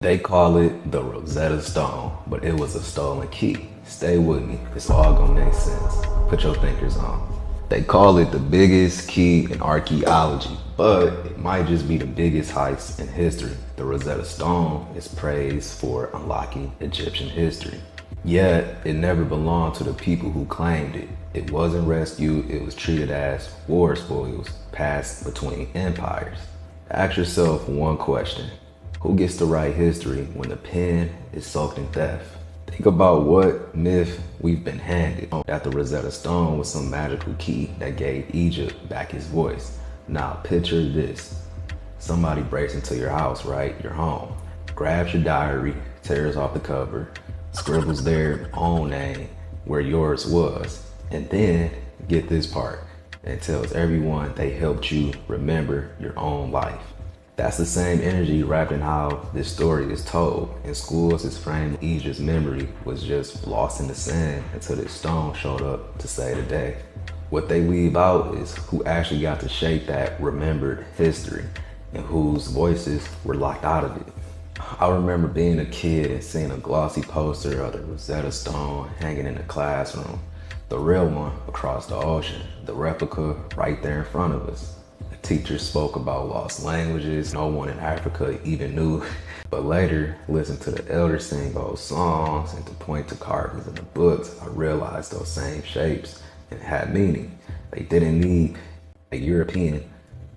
They call it the Rosetta Stone, but it was a stolen key. Stay with me, it's all gonna make sense. Put your thinkers on. They call it the biggest key in archaeology, but it might just be the biggest heist in history. The Rosetta Stone is praised for unlocking Egyptian history. Yet, it never belonged to the people who claimed it. It wasn't rescued, it was treated as war spoils passed between empires. Ask yourself one question. Who gets to write history when the pen is soaked in theft? Think about what myth we've been handed, that the Rosetta Stone was some magical key that gave Egypt back its voice. Now picture this. Somebody breaks into your house, right? Your home. Grabs your diary, tears off the cover, scribbles their own name where yours was, and then, get this part, and tells everyone they helped you remember your own life. That's the same energy wrapped in how this story is told. In schools, it's framed Egypt's memory was just lost in the sand until this stone showed up to save the day. What they leave out is who actually got to shape that remembered history and whose voices were locked out of it. I remember being a kid and seeing a glossy poster of the Rosetta Stone hanging in the classroom. The real one across the ocean, the replica right there in front of us. Teachers spoke about lost languages no one in Africa even knew, but later listened to the elders sing old songs and to point to carvings in the books. I realized those same shapes and had meaning. They didn't need a European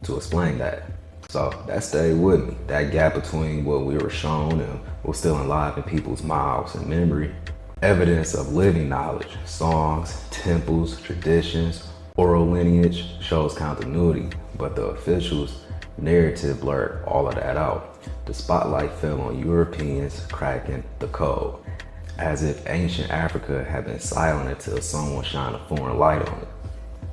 to explain that. So that stayed with me. That gap between what we were shown and what was still alive in people's mouths and memory. Evidence of living knowledge, songs, temples, traditions, oral lineage shows continuity, but the officials' narrative blurred all of that out. The spotlight fell on Europeans cracking the code, as if ancient Africa had been silent until someone shined a foreign light on it.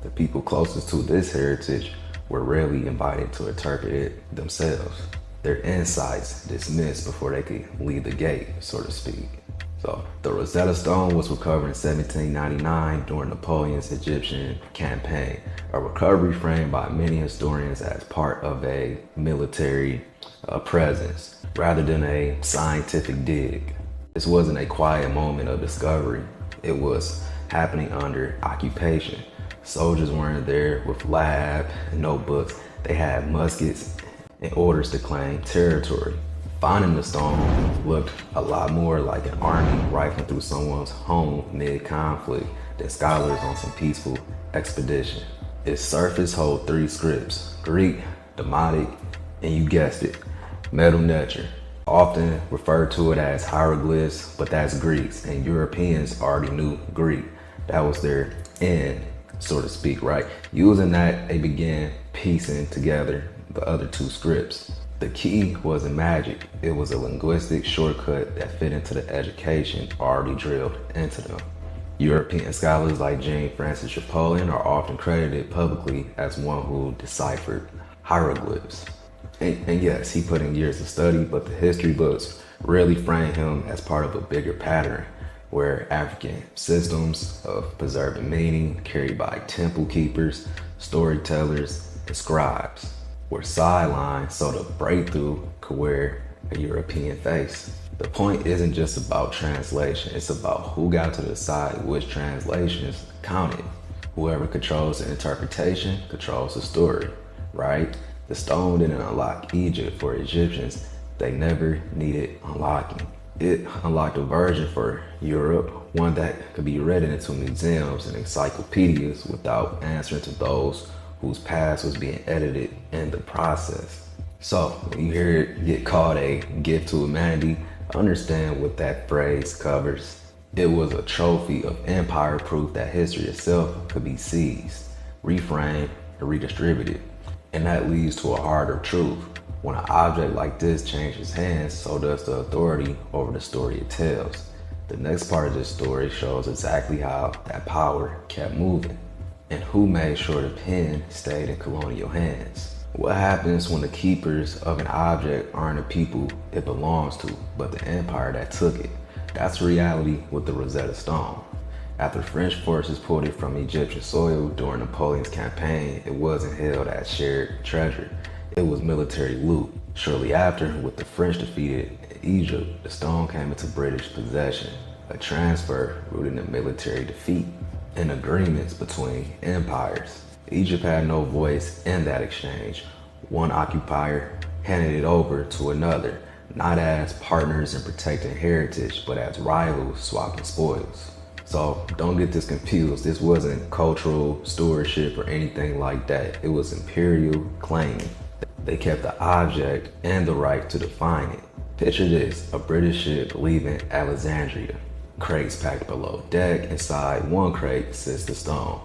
The people closest to this heritage were rarely invited to interpret it themselves. Their insights dismissed before they could leave the gate, so to speak. So the Rosetta Stone was recovered in 1799 during Napoleon's Egyptian campaign, a recovery framed by many historians as part of a military presence rather than a scientific dig. This wasn't a quiet moment of discovery. It was happening under occupation. Soldiers weren't there with lab and notebooks. They had muskets and orders to claim territory. Finding the stone looked a lot more like an army rifling through someone's home mid-conflict than scholars on some peaceful expedition. Its surface holds three scripts: Greek, Demotic, and you guessed it, Metal Nature. Often referred to it as hieroglyphs, but that's Greeks, and Europeans already knew Greek. That was their end, so to speak, right? Using that, they began piecing together the other two scripts. The key wasn't magic, it was a linguistic shortcut that fit into the education already drilled into them. European scholars like James Francis Napoleon are often credited publicly as one who deciphered hieroglyphs. And yes, he put in years of study, but the history books really frame him as part of a bigger pattern where African systems of preserving meaning carried by temple keepers, storytellers, and scribes were sidelined so the breakthrough could wear a European face. The point isn't just about translation, it's about who got to decide which translations counted. Whoever controls the interpretation controls the story, right? The stone didn't unlock Egypt for Egyptians, they never needed unlocking. It unlocked a version for Europe, one that could be read into museums and encyclopedias without answering to those whose past was being edited in the process. So when you hear it get called a gift to humanity, understand what that phrase covers. It was a trophy of empire proof that history itself could be seized, reframed, and redistributed. And that leads to a harder truth. When an object like this changes hands, so does the authority over the story it tells. The next part of this story shows exactly how that power kept moving and who made sure the pen stayed in colonial hands. What happens when the keepers of an object aren't the people it belongs to, but the empire that took it? That's reality with the Rosetta Stone. After French forces pulled it from Egyptian soil during Napoleon's campaign, it wasn't held as shared treasure. It was military loot. Shortly after, with the French defeated Egypt, the stone came into British possession, a transfer rooted in military defeat and agreements between empires. Egypt had no voice in that exchange. One occupier handed it over to another, not as partners in protecting heritage, but as rivals swapping spoils. So don't get this confused. This wasn't cultural stewardship or anything like that. It was imperial claiming. They kept the object and the right to define it. Picture this, a British ship leaving Alexandria. Crates packed below deck. Inside one crate sits the stone.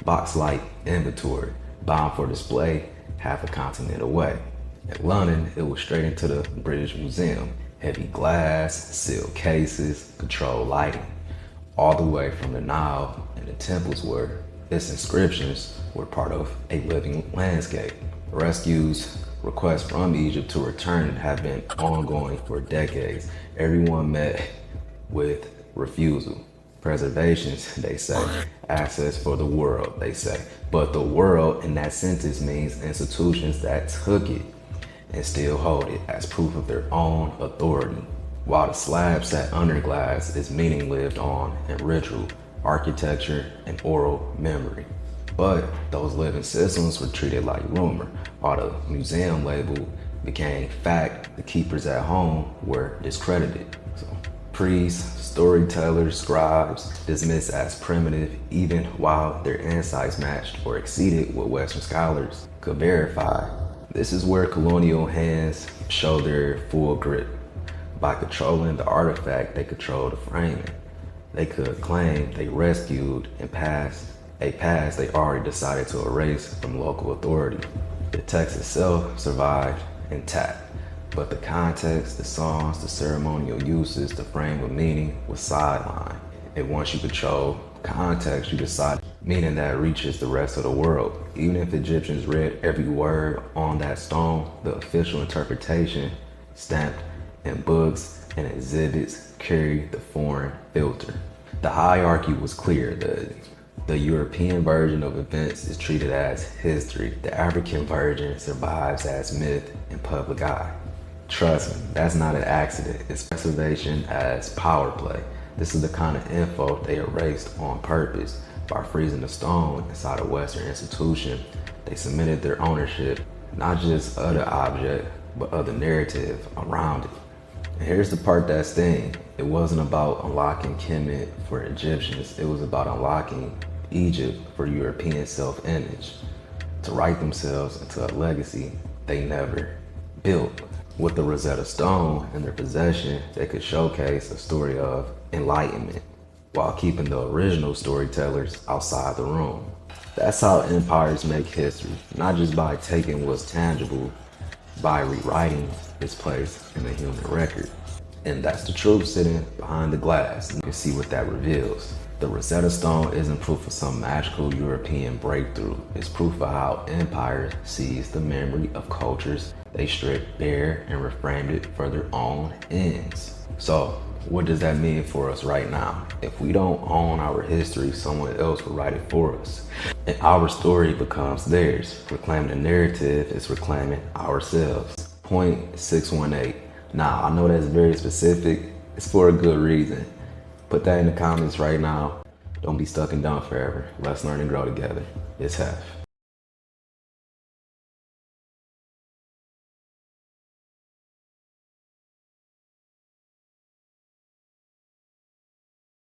Box-like inventory, bound for display half a continent away. In London, it was straight into the British Museum. Heavy glass, sealed cases, controlled lighting. All the way from the Nile and the temples were. Its inscriptions were part of a living landscape. Rescues, requests from Egypt to return have been ongoing for decades. Everyone met with refusal. Preservations, they say. Access for the world, they say. But the world in that sentence means institutions that took it and still hold it as proof of their own authority. While the slab sat under glass, its meaning lived on in ritual, architecture, and oral memory. But those living systems were treated like rumor. While the museum label became fact, the keepers at home were discredited. So, priests, storytellers, scribes, dismissed as primitive, even while their insights matched or exceeded what Western scholars could verify. This is where colonial hands show their full grip. By controlling the artifact, they controlled the framing. They could claim they rescued and passed a past they already decided to erase from local authority. The text itself survived intact, but the context, the songs, the ceremonial uses, the frame of meaning was sidelined. And once you control context, you decide meaning that reaches the rest of the world. Even if Egyptians read every word on that stone, the official interpretation, stamped in books and exhibits, carried the foreign filter. The hierarchy was clear. The European version of events is treated as history. The African version survives as myth and public eye. Trust me, that's not an accident. It's preservation as power play. This is the kind of info they erased on purpose. By freezing the stone inside a Western institution, they cemented their ownership, not just of the object, but of the narrative around it. And here's the part that stings. It wasn't about unlocking Kemet for Egyptians. It was about unlocking Egypt for European self-image, to write themselves into a legacy they never built. With the Rosetta Stone in their possession, they could showcase a story of enlightenment while keeping the original storytellers outside the room. That's how empires make history, not just by taking what's tangible, by rewriting its place in the human record. And that's the truth sitting behind the glass. You can see what that reveals. The Rosetta Stone isn't proof of some magical European breakthrough. It's proof of how empires seized the memory of cultures they stripped bare and reframed it for their own ends. So, what does that mean for us right now? If we don't own our history, someone else will write it for us. And our story becomes theirs. Reclaiming the narrative is reclaiming ourselves. Point 618. Now, I know that's very specific. It's for a good reason. Put that in the comments right now. Don't be stuck and dumb forever. Let's learn and grow together. It's Hef.